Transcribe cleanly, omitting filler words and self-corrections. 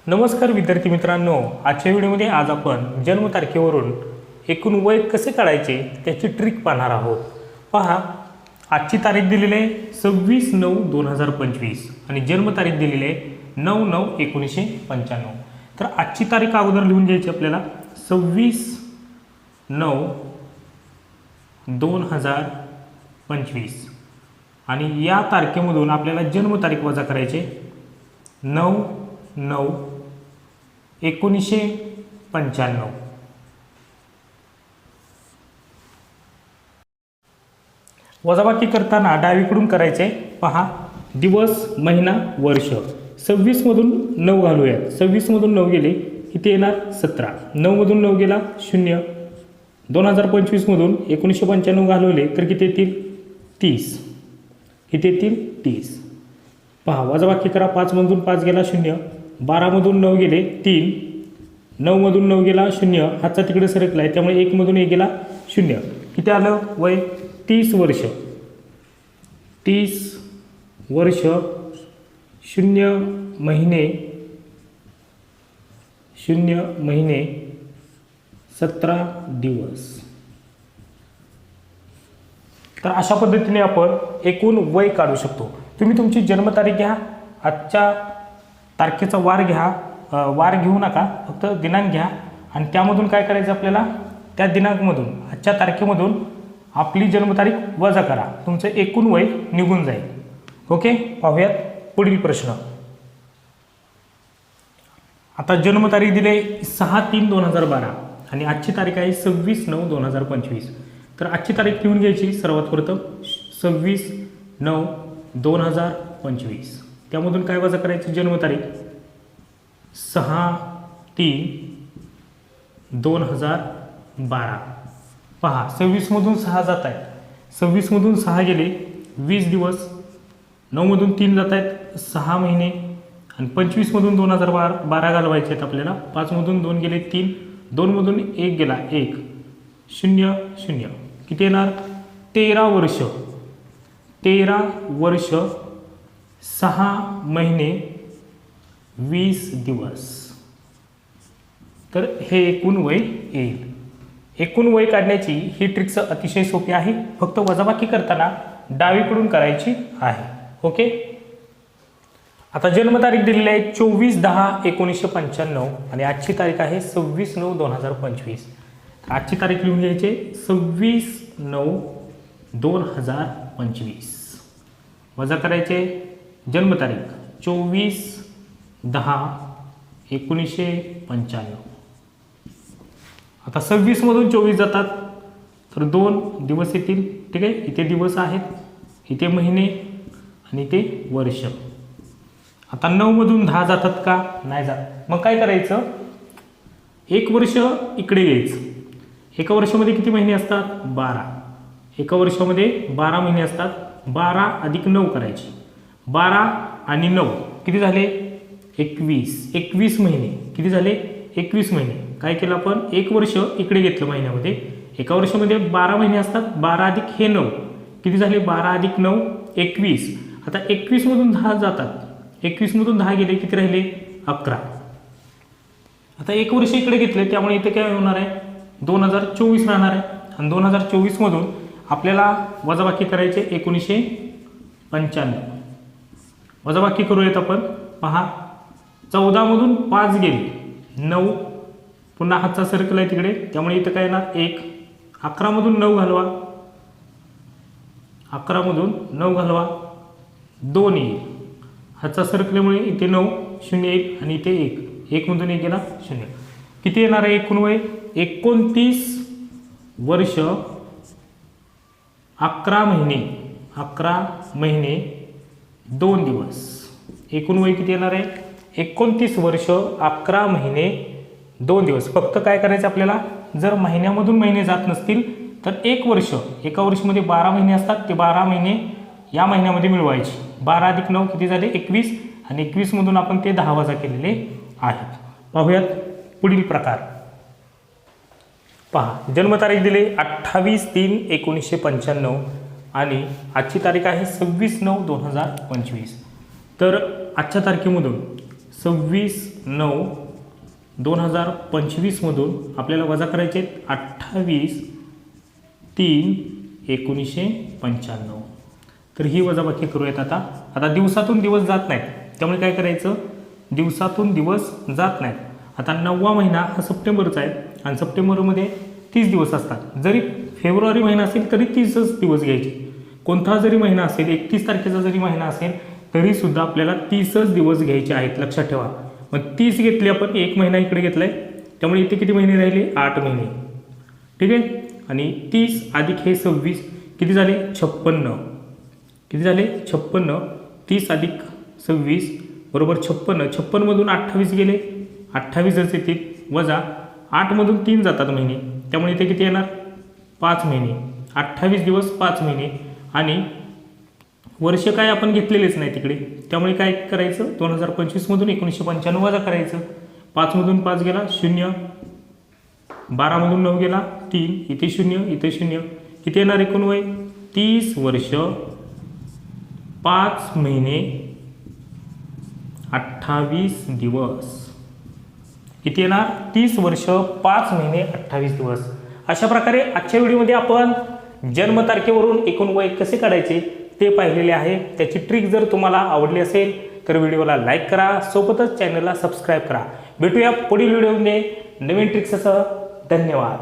नमस्कार विद्यार्थी मित्रांनो, आजच्या व्हिडिओमध्ये आज आपण जन्मतारखेवरून एकूण वय कसे काढायचे त्याची ट्रिक पाहणार आहोत। पहा, आजची तारीख दिलेली आहे 26/9/2025 आणि जन्मतारीख दिलेली आहे 9/9/1995। तर आजची तारीख अगोदर लिहून घ्यायची आपल्याला 26/9/2025 आणि या तारखेमधून आपल्याला जन्मतारीख वजा करायचे 9/9/1995। वजाबाकी करताना डावीकडून करायचे। पहा, दिवस, महिना, वर्ष। 26 मधून 9 घालूयात। 26 मधून 9 गेले इथे येणार 17। 9 मधून 9 गेला 0। 2025 मधून 1995 घालवले तर किती येतील 30। किती येतील 30। पहा, वजाबाकी करा। 5 मधून 5 गेला 0। 12 मधून 9 गेले 3। 9 मधून 9 गेला 0। हातचा तिकडे सरकलाय त्यामुळे 1 मधून 1 गेला 0। किती आलं वय 30 वर्ष। 30 वर्ष 0 महिने 17 दिवस। तर अशा पद्धतीने आपण एकूण वय काढू शकतो। तुम्ही तुमची जन्मतारीख घ्या, आजच्या तारखेचा वार घ्या, वार घेऊ नका, फक्त दिनांक घ्या आणि त्यामधून काय करायचं आपल्याला, त्या दिनांकमधून आजच्या तारखेमधून आपली जन्मतारीख वजा करा, तुमचं एकूण वय निघून जाईल। ओके, पाहूयात पुढील प्रश्न। आता जन्मतारीख दिली 6/3/2012 आणि आजची तारीख आहे 26/9/2025। तर आजची तारीख लिहून घ्यायची सर्वात प्रथम 26/9/2025। त्यामधून काय वजा करायची जन्मतारीख 6/3/2012। पहा, 26 मधून 6 जात आहेत। 26 मधून 6 गेले 20 दिवस। 9 मधून 3 जात आहेत 6 महिने आणि 25 मधून 2012 घालवायचे आहेत आपल्याला। 5 मधून 2 गेले 3। 2 मधून 1 गेला 1। 0 0 किती येणार 13 वर्ष। 13 वर्ष 6 महिने 20 दिवस। तर हे एकूण वय येईल। एकूण वय काढण्याची ही ट्रिक्स अतिशय सोपी आहे, फक्त वजाबाकी करताना डावीकडून करायची आहे। ओके, आता जन्मतारीख दिलेली आहे 24/10/1995 आणि आजची तारीख आहे 26/9/2025। आजची तारीख लिहून घ्यायची 26/9/2025 वजा करायचे जन्मतारीख 24/10/1995। आता 26 मधून 24 जातात तर 2 दिवस येतील। ठीक आहे, इथे दिवस आहेत, इथे महिने आणि इथे वर्ष। आता 9 मधून 10 जातात का, नाही जात। मग काय करायचं, 1 वर्ष इकडे यायचं। एका वर्षामध्ये किती महिने असतात 12। एका वर्षामध्ये 12 महिने असतात। 12 अधिक 9 करायचे। 12 आणि 9 किती झाले 21। 21 महिने किती झाले 21 महिने। काय केलं आपण, 1 वर्ष इकडे घेतलं महिन्यामध्ये। एका वर्षामध्ये 12 महिने असतात। 12 अधिक हे 9 किती झाले 12 अधिक 9 21। आता 21 मधून 10 जातात। 21 मधून 10 गेले किती राहिले 11। आता 1 वर्ष इकडे घेतले त्यामुळे इथे काय होणार आहे 2024 राहणार आहे आणि 2024 मधून आपल्याला वजाबाकी करायचे 1995। वजाबाकी करूयात आपण। पहा, 14 मधून 5 गेले 9, पुन्हा हातचा सर्कल आहे तिकडे त्यामुळे इथं काय येणार 1। 11 मधून 9 घालवा, 11 मधून 9 घालवा 2 येईल। हातचा सर्कलमुळे इथे 9 0 येईल आणि इथे 1। 1 मधून 1 गेला 0। किती येणार आहे एकूण वय 29 वर्ष 11 महिने 2 दिवस। एकूण वय किती येणार आहे 29 वर्ष 11 महिने 2 दिवस। फक्त काय करायचं आपल्याला, जर महिन्यामधून महिने जात नसतील तर 1 वर्ष, एका वर्षामध्ये 12 महिने असतात, ते 12 महिने या महिन्यामध्ये मिळवायचे। 12 अधिक 9 किती झाले 21 आणि 21 मधून आपण ते 10 वजा केलेले आहेत। पाहूयात पुढील प्रकार। पहा, जन्मतारीख दिली 28/3/1995 आणि आजची तारीख आहे 26/9/2025। तर आजच्या तारखेमधून 26/9/2025 मधून आपल्याला वजा करायचे आहेत 28/3/1995. तर ही वजाबाकी करूयात. आता दिवसातून दिवस जात नाहीत, त्यामुळे काय करायचं, दिवसातून दिवस जात नाहीत. आता 9वा महिना हा सप्टेंबरचा आहे आणि सप्टेंबरमध्ये 30 दिवस असतात. जरी फेब्रुवारी महिना असेल तरी 30च दिवस घ्यायचे. कोणता जरी महिना असेल, 31 तारखेचा जरी महिना असेल तरीसुद्धा आपल्याला 30च दिवस घ्यायचे आहेत, लक्षात ठेवा. मग 30 घेतले आपण, एक महिना इकडे घेतला आहे, त्यामुळे इथे किती महिने राहिले, 8 महिने. ठीक आहे. आणि 30 अधिक हे 26 किती झाले, 56. किती झाले, 56. 30 अधिक 26 बरोबर 56. 56 मधून 28 गेले, 28च येतील, वजा 8 मधून 3 जातात महिने, त्यामुळे इथे किती येणार, 5 महिने. 28 दिवस 5 महिने. आणि वर्ष काय आपण घेतलेलेच नाही तिकडे, त्यामुळे काय करायचं, 2025 मधून 1995 वजा करायचं. 5 मधून 5 गेला 0, 12 मधून 9 गेला 3, इथे 0, इथे 0, किती येणार एकूण वय, 30 वर्ष 5 महिने 28 दिवस. किती येणार, 30 वर्ष 5 महिने 28 दिवस. अशा प्रकारे आजच्या व्हिडिओमध्ये आपण जन्मतारखेवरून एकूण वय कसे काढायचे ते पाहिलेले आहे. त्याची ट्रिक जर तुम्हाला आवडली असेल तर व्हिडिओला लाईक करा, सोबतच चॅनलला सबस्क्राईब करा. भेटूया पुढील व्हिडिओमध्ये नवीन ट्रिक्ससह. धन्यवाद.